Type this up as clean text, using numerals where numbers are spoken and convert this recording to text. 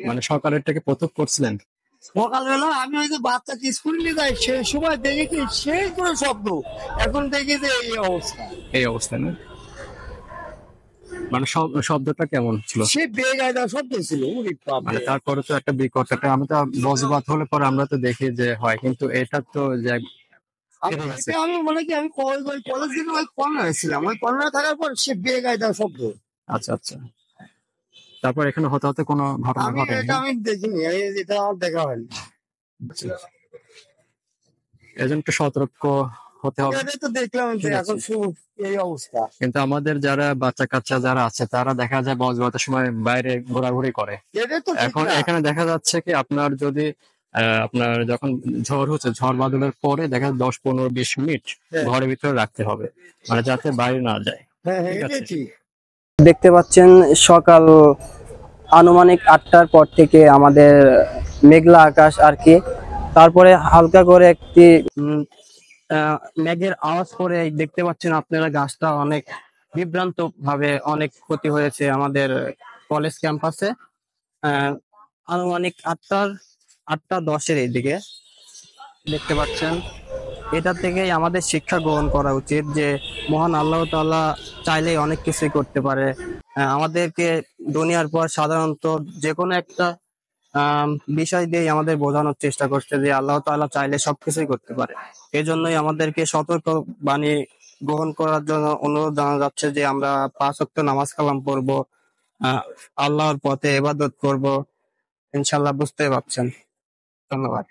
মানে সকালেরটাকে প্রথম করছিলেন? সকালবেলা আমি ওই যে বাচ্চাকে স্কুলে নিয়ে যাই, সেই সময় দেখেছি সেই করে শব্দ, এখন দেখি যে এই অবস্থা। এই অবস্থা না? মানে শব্দটা কেমন ছিল? সে বেগায়দা শব্দ ছিল, ওরে মানে বাপরে। তারপরে তো একটা বিকট একটা, আমি তো বজ্রপাত হলে পরে আমরা তো দেখি যে হয়, কিন্তু এটা তো যে বেড়ে গেছে। এটা আমি মনে কি আমি কলেজ দিকে ওই কর্নারে ছিলাম, ওই কর্নারে থাকার পর সে বেগায়দা শব্দ। আচ্ছা আচ্ছা। তারপর এখানে হতে কোনো ঘটনা আমি ঘটেনি এটা না? আমি দেখিনি, এটা আমার দেখা হয়নি। এজন্য একটু সতর্ক হতে আমি হবে। এটাই তো দেখলাম যে ঠিক আছে, এখন এই অবস্থা। কিন্তু আমাদের যারা বাচ্চা কাচ্চা যারা আছে তারা দেখা যায় বজ্রপাতের সময় বাইরে ঘোরাঘুরি করে। এটাই তো ঠিক এখন না। এখানে দেখা যাচ্ছে কি আপনার যদি আপনার যখন ঝড় হচ্ছে, ঝড় বাদলের পরে দেখা যায় 10, 15, 20 মিনিট হ্যাঁ ঘরের ভিতরে রাখতে হবে, মানে যাতে বাইরে না যায়। হ্যাঁ হ্যাঁ, ঠিক এটাই আছে। ঠিক। দেখতে পাচ্ছেন সকাল আনুমানিক 8টার পর থেকে আমাদের মেঘলা আকাশ আর কি। তারপরে হালকা করে একটি মেঘের আওয়াজ করে দেখতে পাচ্ছেন আপনারা গাছটা অনেক বিভ্রান্ত ভাবে অনেক ক্ষতি হয়েছে আমাদের কলেজ ক্যাম্পাসে। আনুমানিক 8টা 10-এর এইদিকে দেখতে পাচ্ছেন। এটা থেকেই আমাদের শিক্ষা গ্রহণ করা উচিত যে মহান আল্লাহ তাআলা চাইলেই অনেক কিছুই করতে পারে। আমাদেরকে দুনিয়ার পর সাধারণত যে কোনো একটা আম বিষয় দিয়ে আমাদের বোঝানোর চেষ্টা করছে যে আল্লাহ তাআলা চাইলে সবকিছুই করতে পারে। এজন্যই আমাদেরকে সতর্ক বাণী গ্রহণ করার জন্য অনুরোধ জানানো যাচ্ছে যে আমরা 5 ওয়াক্ত নামাজ কালাম পড়বো, আল্লাহর পথে ইবাদত করব। ইনশাআল্লাহ বুঝতে পারছেন। ধন্যবাদ।